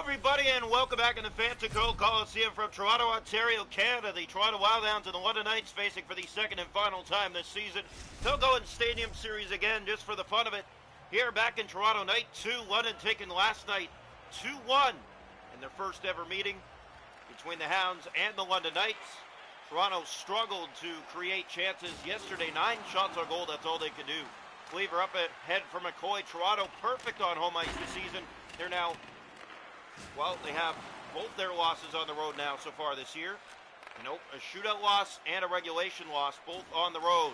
everybody, and welcome back in the Fancy Cold Coliseum from Toronto, Ontario, Canada. The Toronto Wildhounds and the London Knights facing for the second and final time this season. They'll go in Stadium Series again just for the fun of it. Here back in Toronto, night 2, London taken last night 2-1 in their first ever meeting between the Hounds and the London Knights. Toronto struggled to create chances yesterday. 9 shots on goal, that's all they could do. Cleaver up ahead for McCoy. Toronto perfect on home ice this season. They're now, well, they have both their losses on the road now so far this year. Nope, a shootout loss and a regulation loss, both on the road.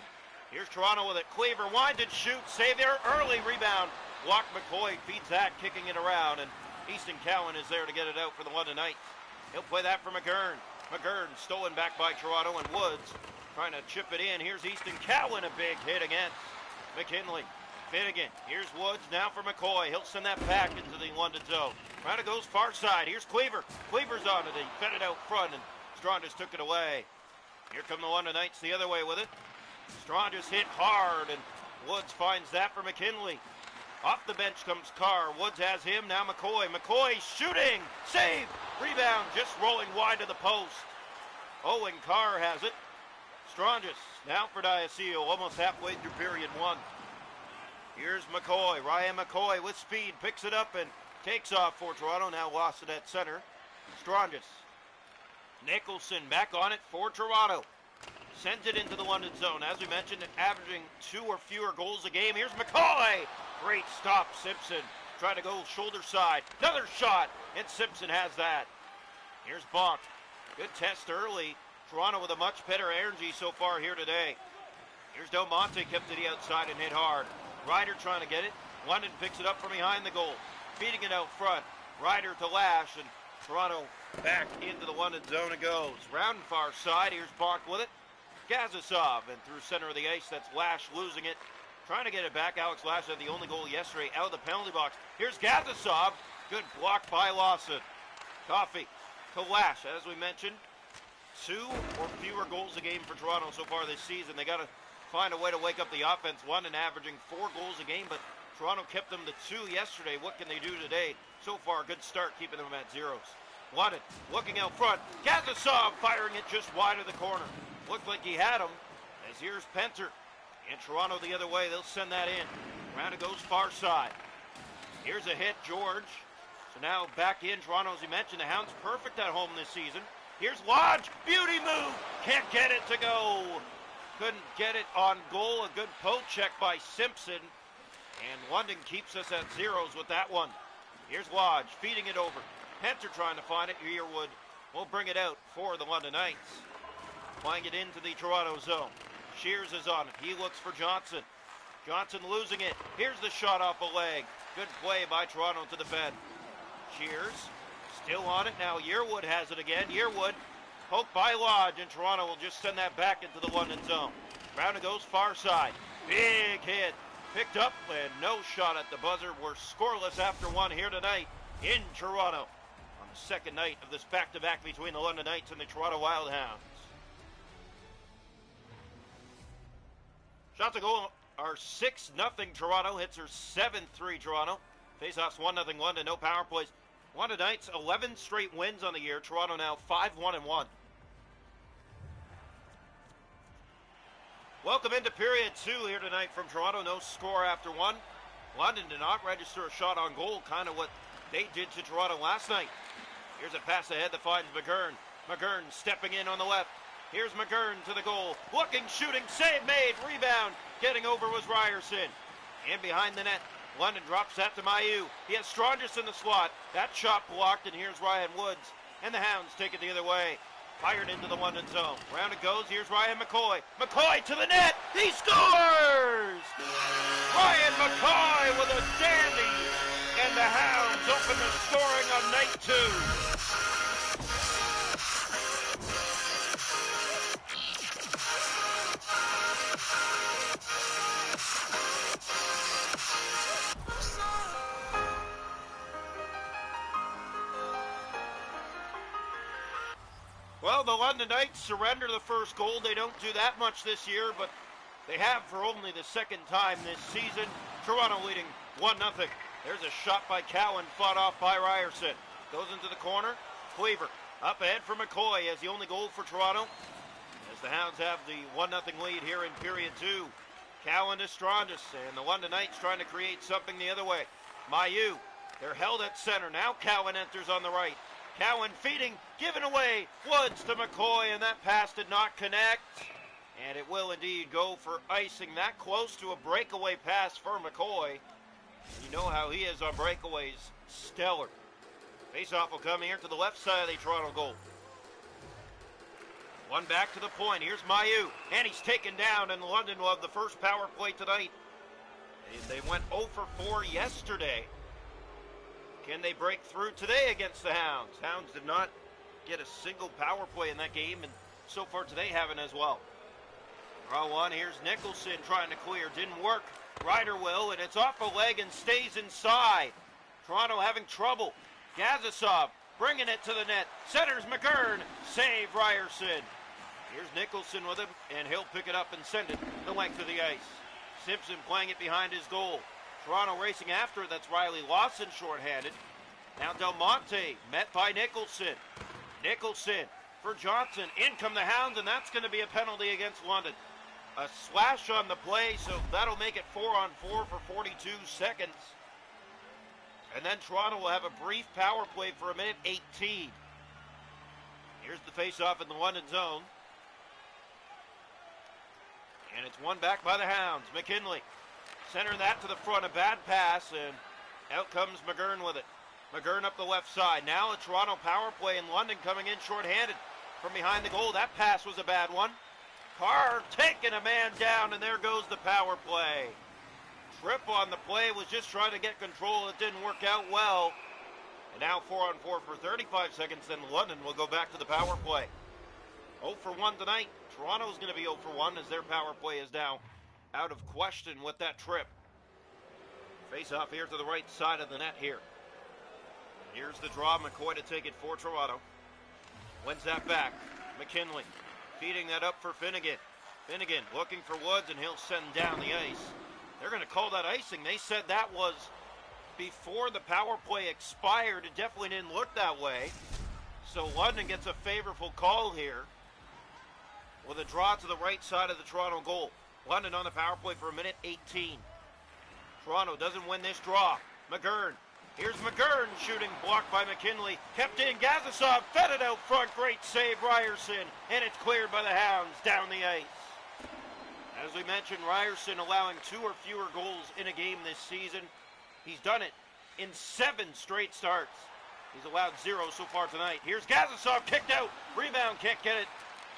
Here's Toronto with it. Cleaver, winded shoot, save there, early rebound. Block McCoy, feeds that, kicking it around, and Easton Cowan is there to get it out for the London Knights. He'll play that for McGurn. McGurn stolen back by Toronto, and Woods trying to chip it in. Here's Easton Cowan, a big hit against McKinley. Finnegan, here's Woods, now for McCoy. He'll send that back into the London zone. Round it goes far side. Here's Cleaver. Cleaver's on it. He fed it out front, and Strongest took it away. Here come the London Knights the other way with it. Strongest hit hard, and Woods finds that for McKinley. Off the bench comes Carr. Woods has him, now McCoy. McCoy shooting! Save! Rebound, just rolling wide to the post. Owen Carr has it. Strongest, now for Diacio, almost halfway through period 1. Here's McCoy. Ryan McCoy with speed, picks it up and takes off for Toronto. Now lost it at center. Strongest. Nicholson back on it for Toronto. Sends it into the London zone. As we mentioned, averaging 2 or fewer goals a game. Here's McCoy. Great stop, Simpson. Trying to go shoulder side. Another shot, and Simpson has that. Here's Bonk. Good test early. Toronto with a much better energy so far here today. Here's Del Monte, kept to the outside and hit hard. Ryder trying to get it. London picks it up from behind the goal. Feeding it out front. Ryder to Lash, and Toronto back into the London zone it goes. Round far side, here's Bonk with it. Gazisov, and through center of the ice, that's Lash losing it. Trying to get it back. Alex Lash had the only goal yesterday out of the penalty box. Here's Gazisov. Good block by Lawson. Coffey to Lash, as we mentioned. 2 or fewer goals a game for Toronto so far this season. They got to find a way to wake up the offense. London averaging 4 goals a game, but Toronto kept them to 2 yesterday. What can they do today? So far, good start, keeping them at zeros. London looking out front. Gazisov firing it just wide of the corner. Looked like he had him, as here's Penter. And Toronto the other way, they'll send that in. Round it goes far side. Here's a hit, George. So now back in Toronto, as he mentioned, the Hounds perfect at home this season. Here's Lodge, beauty move, can't get it to go. Couldn't get it on goal, a good poke check by Simpson. And London keeps us at zeros with that one. Here's Lodge, feeding it over. Penter trying to find it, Yearwood will bring it out for the London Knights. Playing it into the Toronto zone. Shears is on it, he looks for Johnson. Johnson losing it, here's the shot off a leg. Good play by Toronto to defend. Shears, still on it now, Yearwood has it again. Yearwood, poked by Lodge, and Toronto will just send that back into the London zone. Round it goes far side. Big hit, picked up, and no shot at the buzzer. We're scoreless after 1 here tonight in Toronto on the second night of this back-to-back between the London Knights and the Toronto Wildhounds. Shots to goal are 6-0 Toronto. Hits are 7-3 Toronto. Faceoffs 1-0 London. No power plays. London Knights 11 straight wins on the year. Toronto now 5-1-1. Welcome into period 2 here tonight from Toronto. No score after 1. London did not register a shot on goal. Kind of what they did to Toronto last night. Here's a pass ahead that finds McGurn. McGurn stepping in on the left. Here's McGurn to the goal. Looking, shooting, save made, rebound. Getting over was Ryerson. And behind the net, London drops that to Mailloux. He has Strongest in the slot. That shot blocked, and here's Ryan Woods. And the Hounds take it the other way. Fired into the London zone. Round it goes. Here's Ryan McCoy. McCoy to the net. He scores! Ryan McCoy with a dandy. And the Hounds open the scoring on night 2. Well, the London Knights surrender the first goal. They don't do that much this year, but they have for only the second time this season. Toronto leading 1-0. There's a shot by Cowan, fought off by Ryerson. Goes into the corner. Cleaver up ahead for McCoy as the only goal for Toronto. As the Hounds have the 1-0 lead here in period 2. Cowan to Strondis, and the London Knights trying to create something the other way. Mailloux, they're held at center. Now Cowan enters on the right. Cowan feeding, giving away. Woods to McCoy, and that pass did not connect. And it will indeed go for icing. That close to a breakaway pass for McCoy. You know how he is on breakaways. Stellar. Faceoff will come here to the left side of the Toronto goal. One back to the point. Here's Mailloux. And he's taken down, and London will have the first power play tonight. They went 0 for 4 yesterday. Can they break through today against the Hounds? Hounds did not get a single power play in that game, and so far today haven't as well. Draw one. Here's Nicholson trying to clear. Didn't work. Ryder will, and it's off a leg and stays inside. Toronto having trouble. Gazisov bringing it to the net. Centers McGurn. Save Ryerson. Here's Nicholson with him, and he'll pick it up and send it the length of the ice. Simpson playing it behind his goal. Toronto racing after it. That's Riley Lawson shorthanded. Now Del Monte met by Nicholson. Nicholson for Johnson. In come the Hounds, and that's going to be a penalty against London. A slash on the play, so that'll make it 4-on-4 for 42 seconds. And then Toronto will have a brief power play for a minute 18. Here's the face-off in the London zone. And it's won back by the Hounds. McKinley centering that to the front. A bad pass, and out comes McGurn with it. McGurn up the left side. Now a Toronto power play, and London coming in shorthanded from behind the goal. That pass was a bad one. Carr taking a man down, and there goes the power play. Tripp on the play, was just trying to get control. It didn't work out well. And now 4-on-4 for 35 seconds, then London will go back to the power play. 0 for 1 tonight. Toronto's going to be 0 for 1 as their power play is now out of question with that trip. Face off here to the right side of the net here. Here's the draw. McCoy to take it for Toronto. Wins that back. McKinley feeding that up for Finnegan. Finnegan looking for Woods, and he'll send down the ice. They're going to call that icing. They said that was before the power play expired. It definitely didn't look that way. So London gets a favorable call here with a draw to the right side of the Toronto goal. London on the power play for a minute 18. Toronto doesn't win this draw. McGurn. Here's McGurn shooting, blocked by McKinley. Kept in. Gazisov fed it out front. Great save, Ryerson. And it's cleared by the Hounds down the ice. As we mentioned, Ryerson allowing 2 or fewer goals in a game this season. He's done it in 7 straight starts. He's allowed 0 so far tonight. Here's Gazisov kicked out. Rebound, can't get it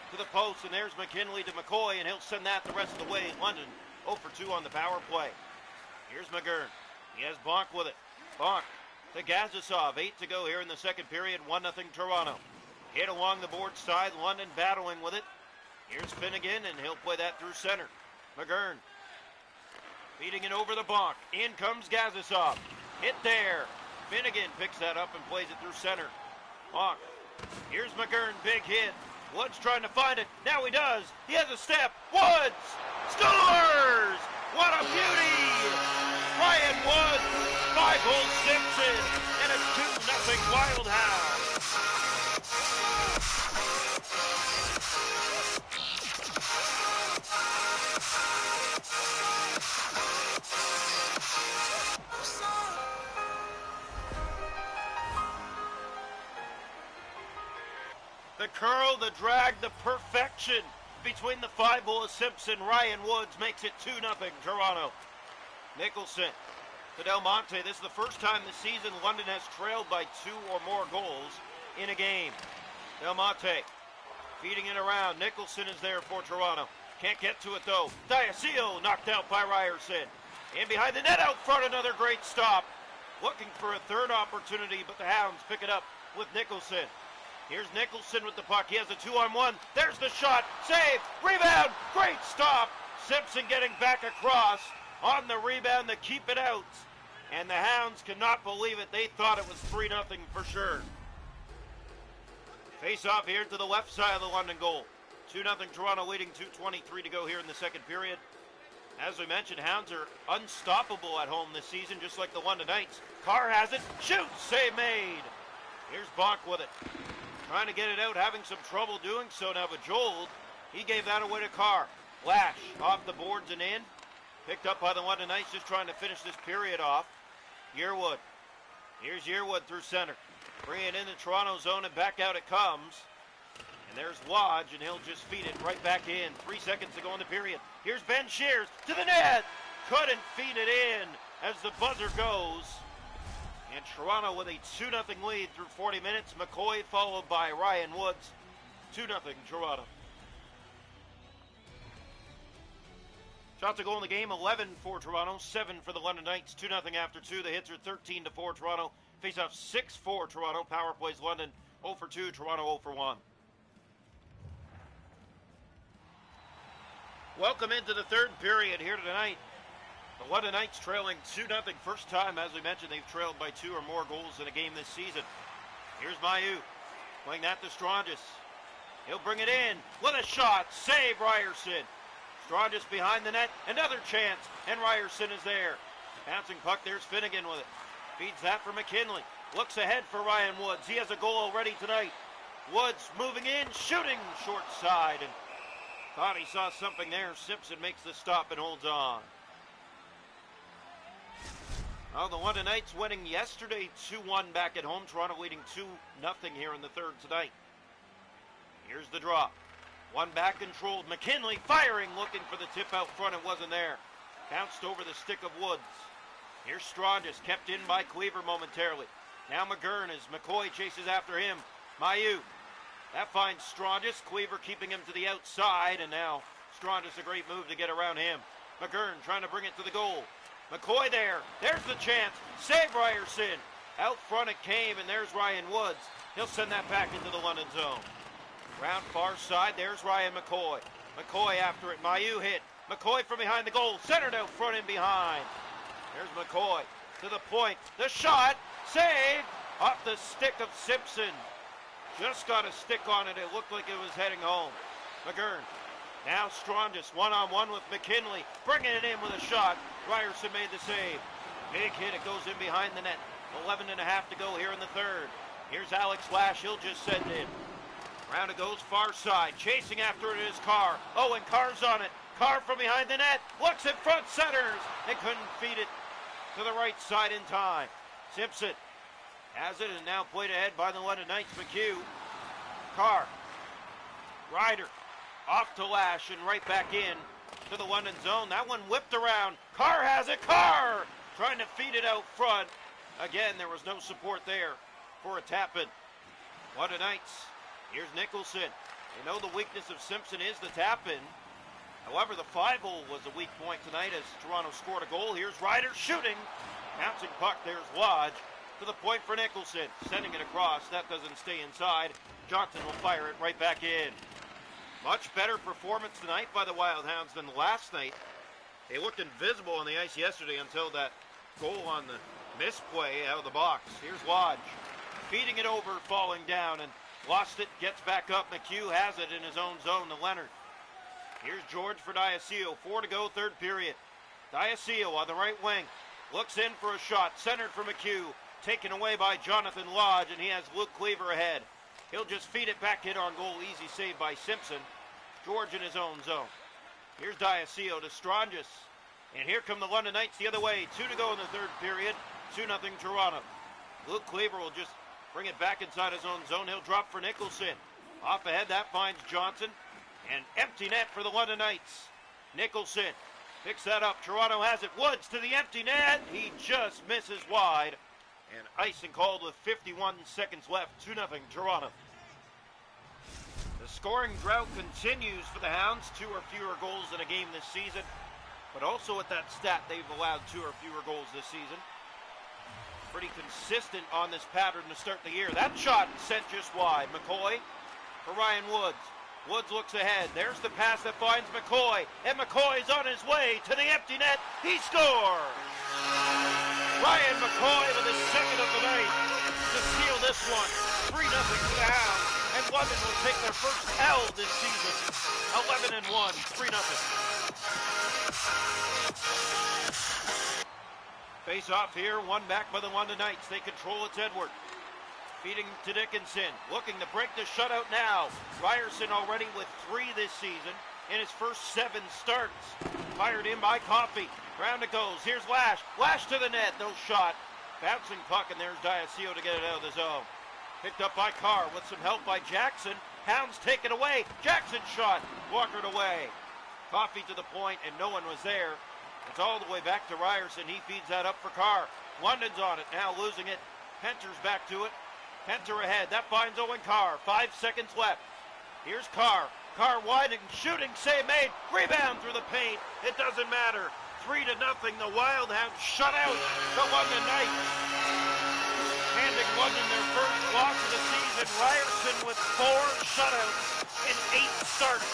to the post. And there's McKinley to McCoy, and he'll send that the rest of the way. London 0 for 2 on the power play. Here's McGurn. He has Bonk with it. Bonk to Gazisov. 8 to go here in the second period. 1-0 Toronto. Hit along the board side. London battling with it. Here's Finnegan, and he'll play that through center. McGurn feeding it over the Bonk. In comes Gazisov. Hit there. Finnegan picks that up and plays it through center. Bonk. Here's McGurn. Big hit. Woods trying to find it. Now he does. He has a step. Woods scores! What a beauty! Ryan Woods, 5-hole Simpson, and it's 2-0 Wild Hounds. The curl, the drag, the perfection between the 5-hole Simpson. Ryan Woods makes it 2-0 Toronto. Nicholson to Del Monte. This is the first time this season London has trailed by 2 or more goals in a game. Del Monte feeding it around. Nicholson is there for Toronto. Can't get to it though. Diacio knocked out by Ryerson. In behind the net out front, another great stop. Looking for a third opportunity, but the Hounds pick it up with Nicholson. Here's Nicholson with the puck. He has a 2-on-1. There's the shot. Save. Rebound. Great stop. Simpson getting back across on the rebound to keep it out. And the Hounds cannot believe it. They thought it was 3-0 for sure. Face off here to the left side of the London goal. 2-0 Toronto leading, 2:23 to go here in the second period. As we mentioned, Hounds are unstoppable at home this season, just like the London Knights. Carr has it. Shoots. Save made. Here's Bach with it. Trying to get it out, having some trouble doing so now, but Joel, he gave that away to Carr. Lash off the boards and in. Picked up by the London Knights, just trying to finish this period off. Yearwood. Here's Yearwood through center. Bring it in the Toronto zone and back out it comes. And there's Lodge, and he'll just feed it right back in. 3 seconds to go in the period. Here's Ben Shears to the net. Couldn't feed it in as the buzzer goes. And Toronto with a 2-0 lead through 40 minutes. McCoy followed by Ryan Woods. 2-0 Toronto. Shots to go in the game, 11 for Toronto, 7 for the London Knights, 2-0 after 2. The hits are 13-4 Toronto. Face-off 6-4 Toronto. Power plays London 0 for 2, Toronto 0 for 1. Welcome into the third period here tonight. The London Knights trailing 2-0. First time, as we mentioned, they've trailed by 2 or more goals in a game this season. Here's Mailloux, playing that to Strangis. He'll bring it in with a shot. Save Ryerson. Strangis behind the net. Another chance, and Ryerson is there. Bouncing puck, there's Finnegan with it. Feeds that for McKinley. Looks ahead for Ryan Woods. He has a goal already tonight. Woods moving in, shooting short side, and thought he saw something there. Simpson makes the stop and holds on. Oh, the London Knights winning yesterday 2-1 back at home. Toronto leading 2-0 here in the third tonight. Here's the drop. One back controlled. McKinley firing, looking for the tip out front. It wasn't there. Bounced over the stick of Woods. Here's Strangis, kept in by Cleaver momentarily. Now McGurn as McCoy chases after him. Mailloux. That finds Strangis. Cleaver keeping him to the outside, and now Strangis a great move to get around him. McGurn trying to bring it to the goal. McCoy there. There's the chance. Save Ryerson. Out front it came, and there's Ryan Woods. He'll send that back into the London zone. Round far side, there's Ryan McCoy. McCoy after it. Mailloux hit. McCoy from behind the goal. Centered out front and behind. There's McCoy to the point. The shot. Save. Off the stick of Simpson. Just got a stick on it. It looked like it was heading home. McGurn. Now Strangis one-on-one with McKinley. Bringing it in with a shot. Ryerson made the save. Big hit. It goes in behind the net. 11 and a half to go here in the third. Here's Alex Lash. He'll just send it in. Round it goes far side. Chasing after it is Carr. Oh, and Carr's on it. Carr from behind the net. Looks in front. Centers. They couldn't feed it to the right side in time. Simpson has it and now played ahead by the London Knights. McHugh. Carr. Ryder. Off to Lash and right back in to the London zone. That one whipped around. Carr has it. Carr trying to feed it out front. Again, there was no support there for a tap-in. London Knights. Here's Nicholson. You know the weakness of Simpson is the tap-in. However, the 5-hole was a weak point tonight as Toronto scored a goal. Here's Ryder shooting. Bouncing puck. There's Lodge to the point for Nicholson. Sending it across. That doesn't stay inside. Johnson will fire it right back in. Much better performance tonight by the Wild Hounds than last night. They looked invisible on the ice yesterday until that goal on the misplay out of the box. Here's Lodge. Feeding it over, falling down, and lost it, gets back up. McHugh has it in his own zone to Leonard. Here's George for Diacio. 4 to go, third period. Diacio on the right wing. Looks in for a shot. Centered for McHugh. Taken away by Jonathan Lodge, and he has Luke Cleaver ahead. He'll just feed it back in on goal. Easy save by Simpson. George in his own zone. Here's Diacio to Strangis. And here come the London Knights the other way. 2 to go in the third period. 2-0 Toronto. Luke Cleaver will just bring it back inside his own zone. He'll drop for Nicholson. Off ahead, that finds Johnson. And empty net for the London Knights. Nicholson picks that up. Toronto has it. Woods to the empty net. He just misses wide. And icing called with 51 seconds left. 2-0 Toronto. The scoring drought continues for the Hounds. 2 or fewer goals in a game this season. But also at that stat, they've allowed 2 or fewer goals this season. Pretty consistent on this pattern to start the year. That shot sent just wide. McCoy for Ryan Woods. Woods looks ahead. There's the pass that finds McCoy. And McCoy's on his way to the empty net. He scores! Ryan McCoy with his second of the night to seal this one. 3-0 for the Hounds. And London will take their first L this season. 11-1, 3-0. Face off here, one back by the London Knights. They control it. Edward. Feeding to Dickinson, looking to break the shutout now. Ryerson already with 3 this season in his first 7 starts. Fired in by Coffey. Round it goes. Here's Lash. Lash to the net. No shot. Bouncing puck, and there's Diacio to get it out of the zone. Picked up by Carr with some help by Jackson. Hounds take it away. Jackson shot. Walkered away. Coffey to the point, and no one was there. It's all the way back to Ryerson. He feeds that up for Carr. London's on it, now losing it. Penter's back to it. Penter ahead. That finds Owen Carr. 5 seconds left. Here's Carr. Carr wide and shooting. Save made. Rebound through the paint. It doesn't matter. 3-0. The Wildhounds shut out the London Knights. Handing London their first loss of the season. Ryerson with 4 shutouts in 8 starts.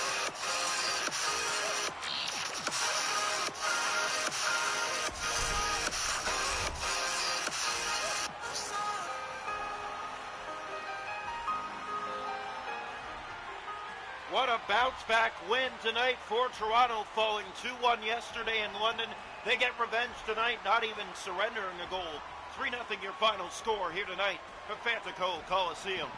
What a bounce-back win tonight for Toronto, falling 2-1 yesterday in London. They get revenge tonight, not even surrendering a goal. 3-0 your final score here tonight from Fantico Coliseum.